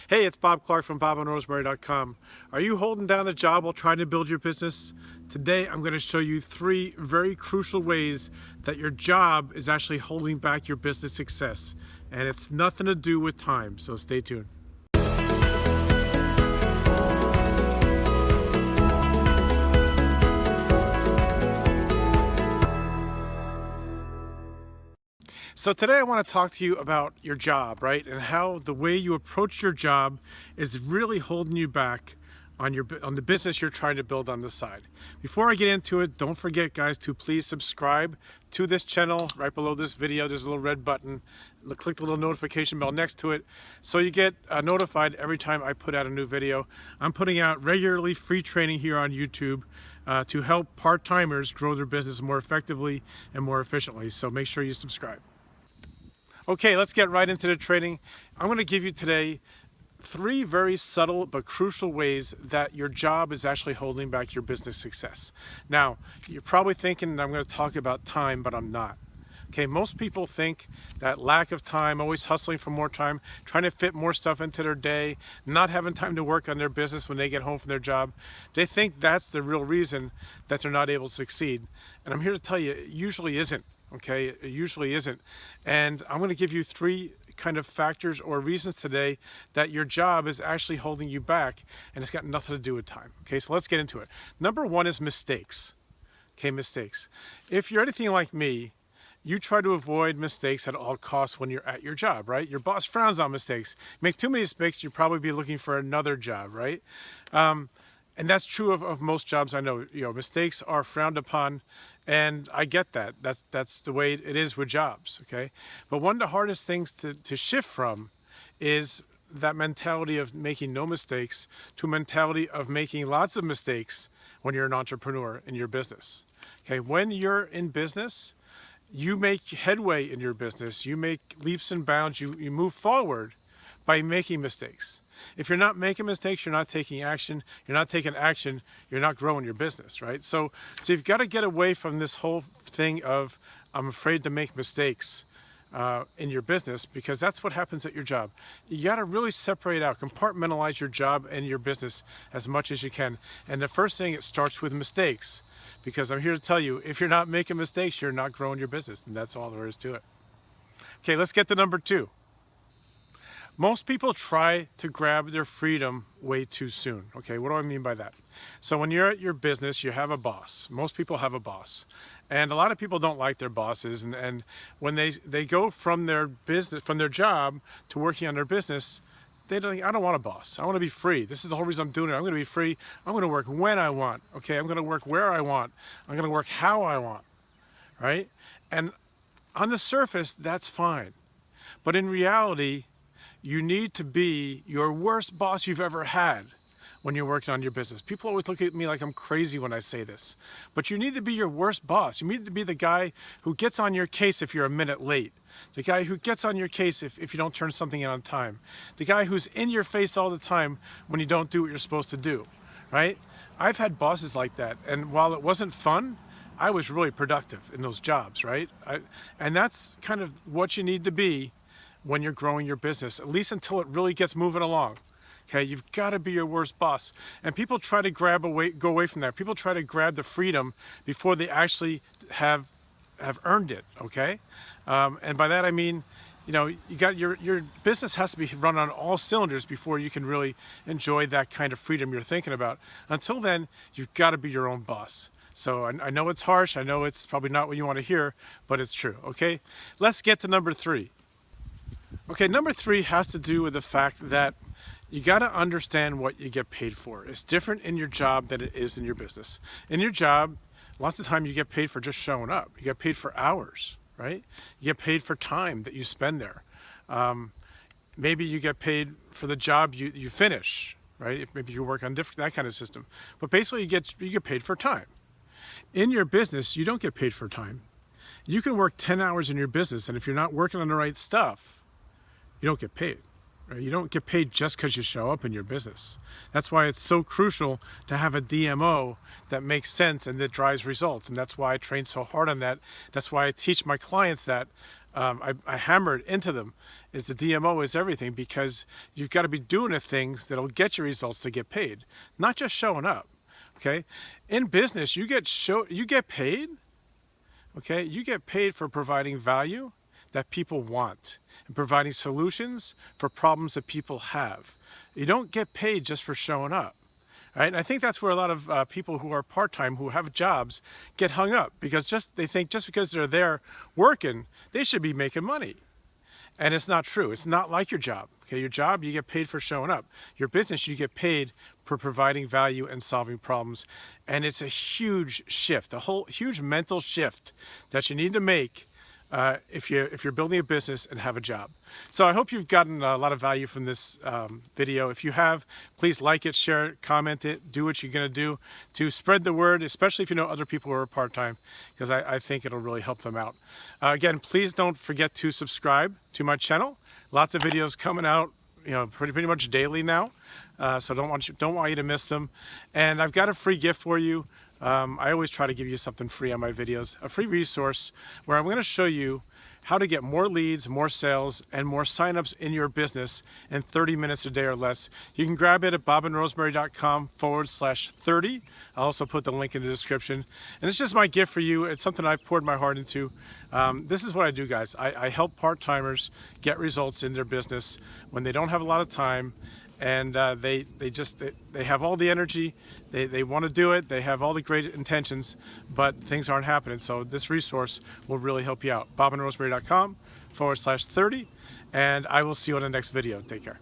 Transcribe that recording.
Hey, it's Bob Clark from bobandrosemary.com. Are you holding down a job while trying to build your business? Today, I'm going to show you 3 very crucial ways that your job is actually holding back your business success. And it's nothing to do with time, so stay tuned. So today I want to talk to you about your job, right? And how the way you approach your job is really holding you back on the business you're trying to build on the side. Before I get into it, don't forget, guys, to please subscribe to this channel. Right below this video, there's a little red button. Click the little notification bell next to it so you get notified every time I put out a new video. I'm putting out regularly free training here on YouTube to help part-timers grow their business more effectively and more efficiently. So make sure you subscribe. Okay, let's get right into the training. I'm going to give you today 3 very subtle but crucial ways that your job is actually holding back your business success. Now, you're probably thinking I'm going to talk about time, but I'm not. Okay, most people think that lack of time, always hustling for more time, trying to fit more stuff into their day, not having time to work on their business when they get home from their job, they think that's the real reason that they're not able to succeed. And I'm here to tell you, it usually isn't. Okay, it usually isn't. And I'm going to give you 3 kind of factors or reasons today that your job is actually holding you back, and it's got nothing to do with time. Okay, so let's get into it. Number 1 is mistakes. Okay, mistakes. If you're anything like me, you try to avoid mistakes at all costs when you're at your job, right? Your boss frowns on mistakes. Make too many mistakes, you'll probably be looking for another job, right? And that's true of most jobs I know. You know, mistakes are frowned upon, and I get that. That's the way it is with jobs, okay? But one of the hardest things to shift from is that mentality of making no mistakes to a mentality of making lots of mistakes when you're an entrepreneur in your business. Okay, when you're in business, you make headway in your business. You make leaps and bounds. You move forward by making mistakes. If you're not making mistakes, you're not taking action. You're not taking action, you're not growing your business, right? So you've got to get away from this whole thing of I'm afraid to make mistakes in your business, because that's what happens at your job. You got to really separate out, compartmentalize your job and your business as much as you can. And the first thing, it starts with mistakes, because I'm here to tell you, if you're not making mistakes, you're not growing your business, and that's all there is to it. Okay, let's get to number 2. Most people try to grab their freedom way too soon. Okay, what do I mean by that? So when you're at your business, you have a boss. Most people have a boss. And a lot of people don't like their bosses. And when they go from their business, from their job to working on their business, they don't think, I don't want a boss. I want to be free. This is the whole reason I'm doing it. I'm going to be free. I'm going to work when I want. Okay, I'm going to work where I want. I'm going to work how I want. Right? And on the surface, that's fine. But in reality, you need to be your worst boss you've ever had when you're working on your business. People always look at me like I'm crazy when I say this, but you need to be your worst boss. You need to be the guy who gets on your case if you're a minute late, the guy who gets on your case if you don't turn something in on time, the guy who's in your face all the time when you don't do what you're supposed to do, right? I've had bosses like that, and while it wasn't fun, I was really productive in those jobs, right? And that's kind of what you need to be when you're growing your business, at least until it really gets moving along. Okay, you've got to be your worst boss. And people try to go away from that. People try to grab the freedom before they actually have earned it, okay? And by that I mean, you know, you got your business has to be run on all cylinders before you can really enjoy that kind of freedom you're thinking about. Until then, you've got to be your own boss. So I know it's harsh, I know it's probably not what you want to hear, but it's true, okay? Let's get to number 3. Okay, number 3 has to do with the fact that you got to understand what you get paid for. It's different in your job than it is in your business. In your job, lots of time you get paid for just showing up. You get paid for hours, right? You get paid for time that you spend there. Maybe you get paid for the job you finish, right? If maybe you work on that kind of system. But basically you get paid for time. In your business, you don't get paid for time. You can work 10 hours in your business, and if you're not working on the right stuff, you don't get paid. Right? You don't get paid just because you show up in your business. That's why it's so crucial to have a DMO that makes sense and that drives results. And that's why I train so hard on that. That's why I teach my clients that I hammered into them is the DMO is everything, because you've got to be doing the things that'll get you results to get paid, not just showing up. Okay, in business you get paid. Okay, you get paid for providing value that people want and providing solutions for problems that people have. You don't get paid just for showing up. Right? And I think that's where a lot of people who are part-time, who have jobs, get hung up, because they think just because they're there working, they should be making money. And it's not true. It's not like your job. Okay, your job, you get paid for showing up. Your business, you get paid for providing value and solving problems. And it's a huge shift, a whole huge mental shift that you need to make if you're building a business and have a job. So I hope you've gotten a lot of value from this video. If you have, please like it, share it, comment it, do what you're going to do to spread the word, especially if you know other people who are part-time, because I think it'll really help them out. Again, please don't forget to subscribe to my channel. Lots of videos coming out, pretty much daily now. So don't want you to miss them. And I've got a free gift for you. I always try to give you something free on my videos, a free resource where I'm going to show you how to get more leads, more sales, and more signups in your business in 30 minutes a day or less. You can grab it at bobandrosemary.com/30. I'll also put the link in the description. And it's just my gift for you. It's something I've poured my heart into. This is what I do, guys. I help part-timers get results in their business when they don't have a lot of time, and they have all the energy. They want to do it. They have all the great intentions, but things aren't happening. So this resource will really help you out. bobandrosemary.com/30. And I will see you on the next video. Take care.